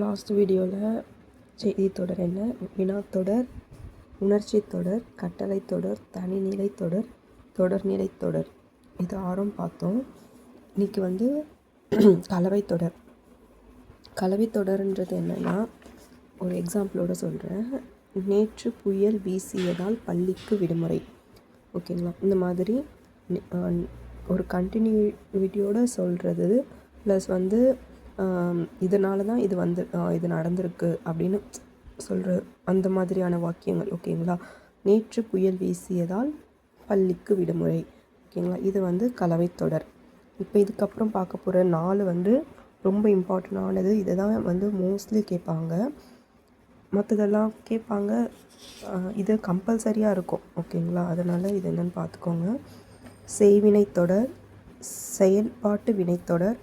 Last வீடியோவில் செய்தி தொடர் என்ன, வினாத்தொடர், உணர்ச்சி தொடர், கட்டளை தொடர், தனிநிலை தொடர், தொடர்நிலை தொடர் இது 6 பார்த்தோம். இன்றைக்கி கலவை தொடர். கலவை தொடர்ன்றது என்னென்னா, ஒரு எக்ஸாம்பிளோடு சொல்கிறேன். நேற்று புயல் வீசியதால் பள்ளிக்கு விடுமுறை. ஓகேங்களா? இந்த மாதிரி ஒரு கண்டினியூட்டியோடு சொல்கிறது ப்ளஸ் இதனால தான் இது நடந்திருக்கு அப்படின்னு சொல்கிற அந்த மாதிரியான வாக்கியங்கள். ஓகேங்களா? நேற்று புயல் வீசியதால் பள்ளிக்கு விடுமுறை. ஓகேங்களா? இது கலவை தொடர். இப்போ இதுக்கப்புறம் பார்க்க போகிற 4 ரொம்ப இம்பார்ட்டண்டானது. இதை தான் மோஸ்ட்லி கேட்பாங்க. மற்றதெல்லாம் கேட்பாங்க, இது கம்பல்சரியாக இருக்கும். ஓகேங்களா? அதனால் இது என்னென்னு பார்த்துக்கோங்க. செய்வினை தொடர், செயல்பாட்டு வினைத்தொடர்,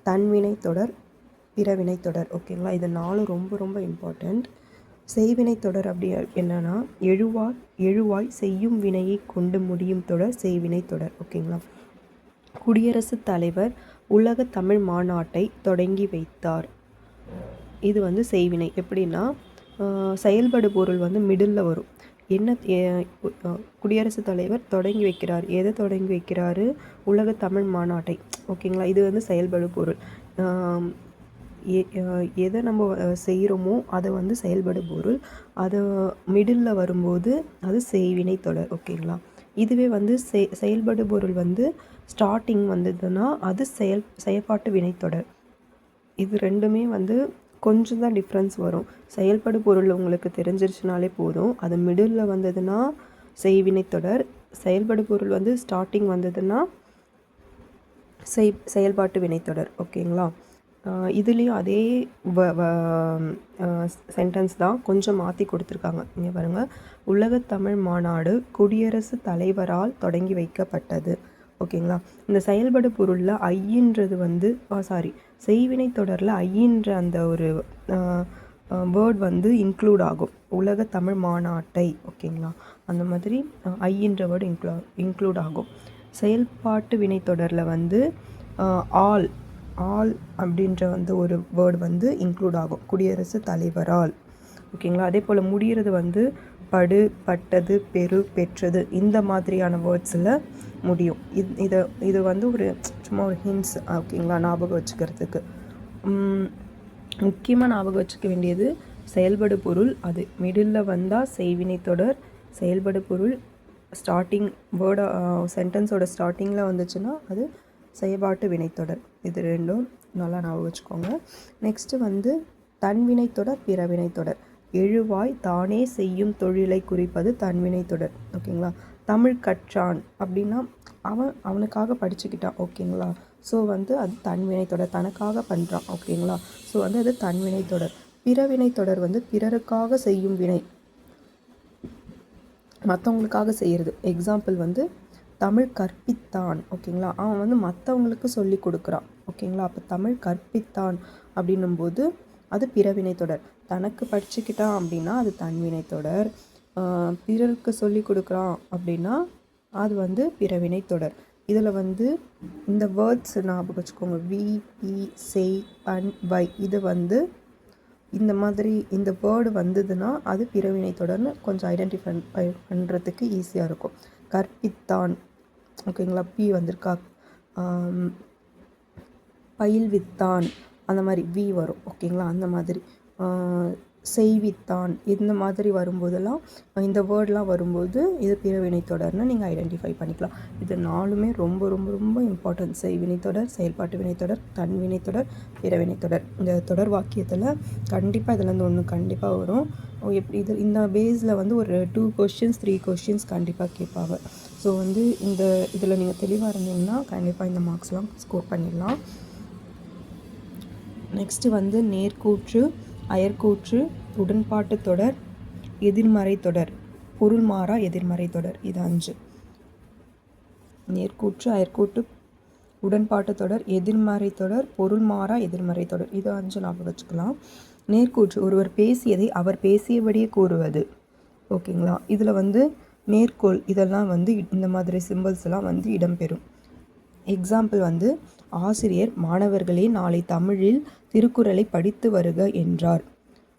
தன்வினை தொடர், பிறவினை தொடர். ஓகேங்களா? இது 4 ரொம்ப ரொம்ப இம்பார்ட்டண்ட். செய்வினை தொடர் அப்படி என்னன்னா, எழுவாய் செய்யும் வினையை கொண்டு முடியும் தொடர் செய்வினை தொடர். ஓகேங்களா? குடியரசுத் தலைவர் உலக தமிழ் மாநாட்டை தொடங்கி வைத்தார். இது செய்வினை. எப்படின்னா, செயல்படு பொருள் மிடில் வரும். என்ன, குடியரசுத் தலைவர் தொடங்கி வைக்கிறார். எதை தொடங்கி வைக்கிறாரு? உலக தமிழ் மாநாட்டை. ஓகேங்களா? இது செயல்படு பொருள். எதை நம்ம செய்கிறோமோ அதை செயல்படு பொருள். அது மிடில் வரும்போது அது செய்வினை தொடர். ஓகேங்களா? இதுவே செயல்படு பொருள் ஸ்டார்டிங் வந்ததுன்னா அது செயல்பாட்டு வினைத்தொடர். இது ரெண்டுமே கொஞ்சம் தான் டிஃப்ரென்ஸ் வரும். செயல்படு பொருள் உங்களுக்கு தெரிஞ்சிருச்சுனாலே போதும். அது மிடில் வந்ததுன்னா செய்வினை தொடர். செயல்படு பொருள் ஸ்டார்டிங் வந்ததுன்னா செயல்பாட்டு வினைத்தொடர். ஓகேங்களா? இதுலேயும் அதே சென்டென்ஸ் தான், கொஞ்சம் மாற்றி கொடுத்துருக்காங்க. இங்கே பாருங்கள். உலக தமிழ் மாநாடு குடியரசுத் தலைவரால் தொடங்கி வைக்கப்பட்டது. ஓகேங்களா? இந்த செயல்படு பொருளில் ஐன்றது செய்வினை தொடரில் ஐன்ற அந்த ஒரு வேர்ட் இன்க்ளூட் ஆகும். உலக தமிழ் மாநாட்டை. ஓகேங்களா? அந்த மாதிரி ஐன்ற வேர்டு இன்க்ளூட் ஆகும். செயல்பாட்டு வினை தொடரில் ஆல் அப்படின்ற ஒரு வேர்டு இன்க்ளூட் ஆகும். குடியரசுத் தலைவரால். ஓகேங்களா? அதே போல் முடிகிறது படு, பட்டது, பெரு, பெற்றது இந்த மாதிரியான வேர்ட்ஸில் முடியும். இது ஒரு சும்மா ஒரு ஹிண்ட்ஸ். ஓகேங்களா? ஞாபகம் வச்சுக்கிறதுக்கு முக்கியமாக ஞாபகம் வச்சுக்க வேண்டியது செயல்படு பொருள். அது மிடில் வந்தால் செய்வினை தொடர். செயல்படு பொருள் ஸ்டார்டிங் வேர்டு சென்டென்ஸோட ஸ்டார்டிங்கில் வந்துச்சுன்னா அது செயல்பாட்டு வினைத்தொடர். இது ரெண்டும் நல்லா ஞாபகம் வச்சுக்கோங்க. நெக்ஸ்ட்டு தன்வினை தொடர், பிறவினை தொடர். எழுவாய் தானே செய்யும் தொழிலை குறிப்பது தன்வினை தொடர். ஓகேங்களா? தமிழ் கற்றான் அப்படின்னா அவனுக்காக படிச்சுக்கிட்டான். ஓகேங்களா? ஸோ அது தன்வினை தொடர், தனக்காக பண்ணுறான். ஓகேங்களா? ஸோ அது தன்வினை தொடர். பிறவினை தொடர் பிறருக்காக செய்யும் வினை, மற்றவங்களுக்காக செய்கிறது. எக்ஸாம்பிள் தமிழ் கற்பித்தான். ஓகேங்களா? அவன் மற்றவங்களுக்கு சொல்லி கொடுக்குறான். ஓகேங்களா? அப்போ தமிழ் கற்பித்தான் அப்படின்னும்போது அது பிறவினை தொடர். தனக்கு படிச்சுக்கிட்டான் அப்படின்னா அது தன்வினை தொடர். பிறருக்கு சொல்லி கொடுக்குறான் அப்படின்னா அது பிறவினை தொடர். இதில் இந்த வேர்ட்ஸ் ஞாபகம் வச்சுக்கோங்க. வி, பி, செய், பண், வை. இது இந்த மாதிரி இந்த வேர்டு வந்ததுன்னா அது பிறவினை தொடர்னு கொஞ்சம் ஐடென்டிஃபை பண்ணுறதுக்கு ஈஸியாக இருக்கும். கற்பித்தான். ஓகேங்களா? பி வந்திருக்கா. பயில்வித்தான் அந்த மாதிரி வி வரும். ஓகேங்களா? அந்த மாதிரி செய்வித்தான் இந்த மாதிரி வரும்போதெல்லாம், இந்த வேர்டெலாம் வரும்போது இது பிறவினை தொடர்னு நீங்கள் ஐடென்டிஃபை பண்ணிக்கலாம். இது 4மே ரொம்ப ரொம்ப ரொம்ப இம்பார்ட்டன்ட். செய்வினை தொடர், செயல்பாட்டு வினைத்தொடர், தன்வினை தொடர், பிறவினை தொடர். இந்த தொடர் வாக்கியத்தில் கண்டிப்பாக இதில் ஒன்று கண்டிப்பாக வரும். எப்படி இந்த பேஸில் ஒரு 2 கொஸ்டின்ஸ் 3 கொஸ்டின்ஸ் கண்டிப்பாக கேட்பாங்க. ஸோ இந்த இதில் நீங்கள் தெளிவாக இருந்தீங்கன்னா கண்டிப்பாக இந்த மார்க்ஸ்லாம் ஸ்கோர் பண்ணிடலாம். நெக்ஸ்ட்டு நேர்கூற்று, அயற்கூற்று, உடன்பாட்டு தொடர், எதிர்மறை தொடர், பொருள் மாறா எதிர்மறை தொடர். இது 5. நேர்கூற்று, அயற்கூற்று, உடன்பாட்டு தொடர், எதிர்மறை தொடர், பொருள் மாறா எதிர்மறை தொடர். இது 5 ஞாபகம் வச்சுக்கலாம். நேர்கூற்று ஒருவர் பேசியதை அவர் பேசியபடியே கூறுவது. ஓகேங்களா? இதில் மேற்கோள் இதெல்லாம் இந்த மாதிரி சிம்பிள்ஸ் எல்லாம் இடம்பெறும். எக்ஸாம்பிள் வந்து ஆசிரியர் மாணவர்களே நாளை தமிழில் திருக்குறளை படித்து வருக என்றார்.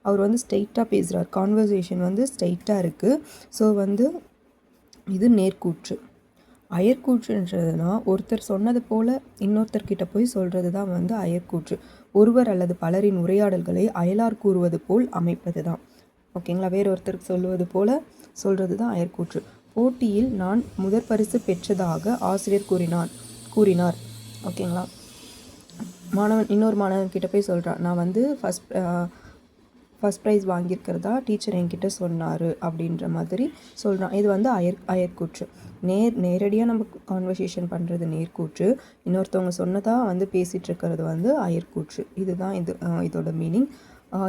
அவர் வந்து ஸ்ட்ரெயிட்டாக பேசுகிறார். கான்வர்சேஷன் வந்து ஸ்ட்ரெயிட்டாக இருக்குது. ஸோ வந்து இது நேர்கூற்று. அயற்கூற்றுன்றதுனா ஒருத்தர் சொன்னது போல் இன்னொருத்தர்கிட்ட போய் சொல்கிறது தான் வந்து அயற்கூற்று. ஒருவர் அல்லது பலரின் உரையாடல்களை அயலார் கூறுவது போல் அமைப்பது தான். ஓகேங்களா? வேறொருத்தருக்கு சொல்லுவது போல் சொல்கிறது தான் அயற்கூற்று. போட்டியில் நான் முதற் பரிசு பெற்றதாக ஆசிரியர் கூறினார். ஓகேங்களா? இன்னொரு மாணவன்கிட்ட போய் சொல்கிறான், நான் வந்து ஃபஸ்ட் ப்ரைஸ் வாங்கியிருக்கிறதா டீச்சர் என்கிட்ட சொன்னார் அப்படின்ற மாதிரி சொல்கிறான். இது வந்து அயற்கூற்று. நேரடியாக நம்ம கான்வர்சேஷன் பண்ணுறது நேர்கூற்று. இன்னொருத்தவங்க சொன்னதாக வந்து பேசிகிட்டு இருக்கிறது வந்து அயற்கூற்று. இதுதான் இதோட மீனிங்.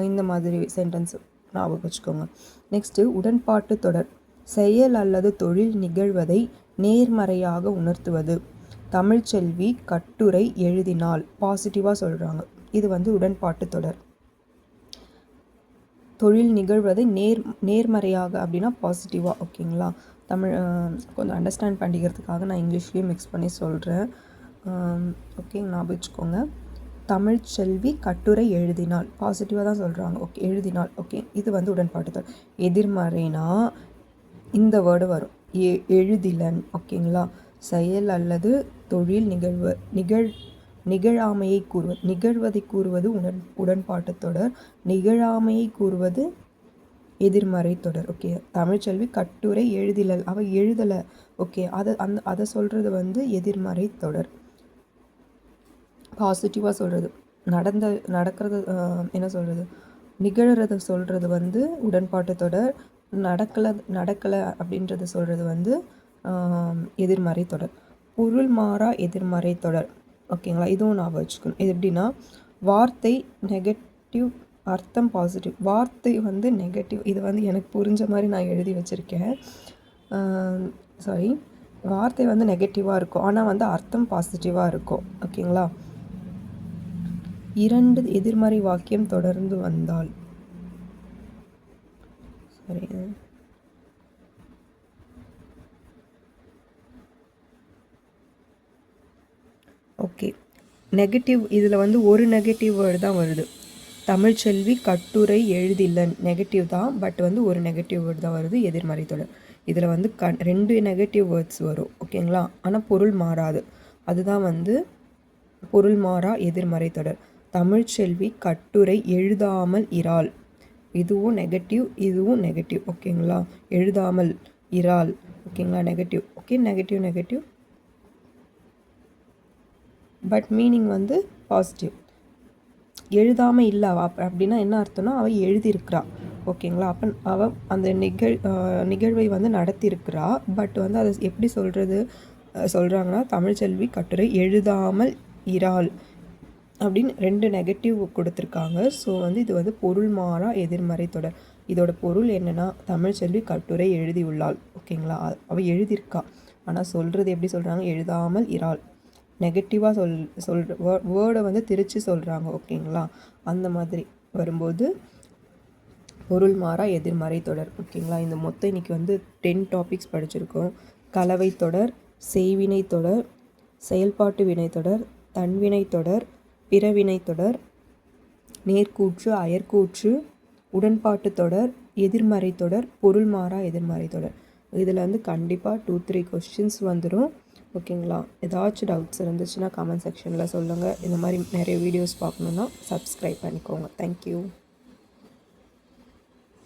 இந்த மாதிரி சென்டென்ஸ் ஞாபகம் வச்சுக்கோங்க. நெக்ஸ்ட்டு உடன்பாட்டு தொடர். செயல் அல்லது தொழில் நிகழ்வதை நேர்மறையாக உணர்த்துவது. தமிழ்ச்செல்வி கட்டுரை எழுதினால் பாசிட்டிவாக சொல்கிறாங்க. இது வந்து உடன்பாட்டு தொடர். தொழில் நிகழ்வதை நேர்மறையாக அப்படின்னா பாசிட்டிவாக. ஓகேங்களா? தமிழ் கொஞ்சம் அண்டர்ஸ்டாண்ட் பண்ணிக்கிறதுக்காக நான் இங்கிலீஷ்லேயும் மிக்ஸ் பண்ணி சொல்கிறேன். ஓகே, ஞாபகம் வச்சுக்கோங்க. தமிழ்ச்செல்வி கட்டுரை எழுதினால் பாசிட்டிவாக தான் சொல்கிறாங்க. ஓகே, எழுதினால். ஓகே, இது வந்து உடன்பாட்டு தொடர். எதிர்மறைனா இந்த வேர்டு வரும், எழுதிலன். ஓகேங்களா? செயல் அல்லது தொழில் நிகழாமையை கூறுவது. நிகழ்வதை கூறுவது உடன்பாட்டு தொடர். நிகழாமையை கூறுவது எதிர்மறை தொடர். ஓகே, தமிழ்ச்செல்வி கட்டுரை எழுதிலல், அவள் எழுதலை. ஓகே, அதை சொல்கிறது வந்து எதிர்மறை தொடர். பாசிட்டிவாக சொல்கிறது நடக்கிறது என்ன சொல்கிறது, நிகழறதை சொல்கிறது வந்து உடன்பாட்டு தொடர். நடக்கலை அப்படின்றத சொல்கிறது வந்து எதிர்மறை தொடர். பொருள் மாறா எதிர்மறை தொடர். ஓகேங்களா? இதுவும் நான் வச்சுக்கணும். இது எப்படின்னா, வார்த்தை நெகட்டிவ், அர்த்தம் பாசிட்டிவ். வார்த்தை வந்து நெகட்டிவ். இது வந்து எனக்கு புரிஞ்ச மாதிரி நான் எழுதி வச்சுருக்கேன். வார்த்தை வந்து நெகட்டிவாக இருக்கும், ஆனால் வந்து அர்த்தம் பாசிட்டிவாக இருக்கும். ஓகேங்களா? 2 எதிர்மறை வாக்கியம் தொடர்ந்து வந்தால், சரி, ஓகே, நெகட்டிவ். இதில் வந்து ஒரு நெகட்டிவ் வேர்டு தான் வருது. தமிழ்ச்செல்வி கட்டுரை எழுதில்லன் நெகட்டிவ் தான், பட் வந்து ஒரு நெகட்டிவ் வேர்டு தான் வருது, எதிர்மறை தொடர். இதில் வந்து 2 நெகட்டிவ் வேர்ட்ஸ் வரும். ஓகேங்களா? ஆனால் பொருள் மாறாது. அதுதான் வந்து பொருள் மாறா எதிர்மறை தொடர். தமிழ்ச்செல்வி கட்டுரை எழுதாமல் இராள். இதுவும் நெகட்டிவ், இதுவும் நெகட்டிவ். ஓகேங்களா? எழுதாமல் இராள். ஓகேங்களா? Negative. Okay, negative but meaning வந்து பாசிட்டிவ். எழுதாமல் இல்லை அப்படின்னா என்ன அர்த்தம்னா, அவள் எழுதியிருக்கிறா. ஓகேங்களா? அப்போ அவள் அந்த நிகழ்வை வந்து நடத்தியிருக்கிறா. பட் வந்து அதை எப்படி சொல்கிறாங்கன்னா, தமிழ்ச்செல்வி கட்டுரை எழுதாமல் இராள் அப்படின்னு 2 நெகட்டிவ் கொடுத்துருக்காங்க. ஸோ வந்து இது வந்து பொருள் மாறா எதிர்மறை தொடர். இதோட பொருள் என்னென்னா, தமிழ்ச்செல்வி கட்டுரை எழுதியுள்ளாள். ஓகேங்களா? அவள் எழுதியிருக்கா, ஆனால் சொல்கிறது எப்படி சொல்கிறாங்க, எழுதாமல் இராள். நெகட்டிவாக சொல்கிற வேர்டை வந்து திரிச்சு சொல்கிறாங்க. ஓகேங்களா? அந்த மாதிரி வரும்போது பொருள் மாறா எதிர்மறை தொடர். ஓகேங்களா? இந்த மொத்தம் இன்றைக்கி வந்து 10 டாபிக்ஸ் படிச்சிருக்கோம். கலவை தொடர், செய்வினை தொடர், செயல்பாட்டு வினை தொடர், தன்வினை தொடர், பிறவினை தொடர், நேர்கூற்று, அயற்கூற்று, உடன்பாட்டு தொடர், எதிர்மறை தொடர், பொருள் மாறா எதிர்மறை தொடர். இதில் வந்து கண்டிப்பாக 2-3 கொஸ்டின்ஸ் வந்துடும். ஓகேங்களா? ஏதாச்சும் டவுட்ஸ் இருந்துச்சுன்னா கமெண்ட் செக்ஷனில் சொல்லுங்கள். இந்த மாதிரி நிறைய வீடியோஸ் பார்க்கணுன்னா சப்ஸ்கிரைப் பண்ணிக்கோங்க. தேங்க்யூ.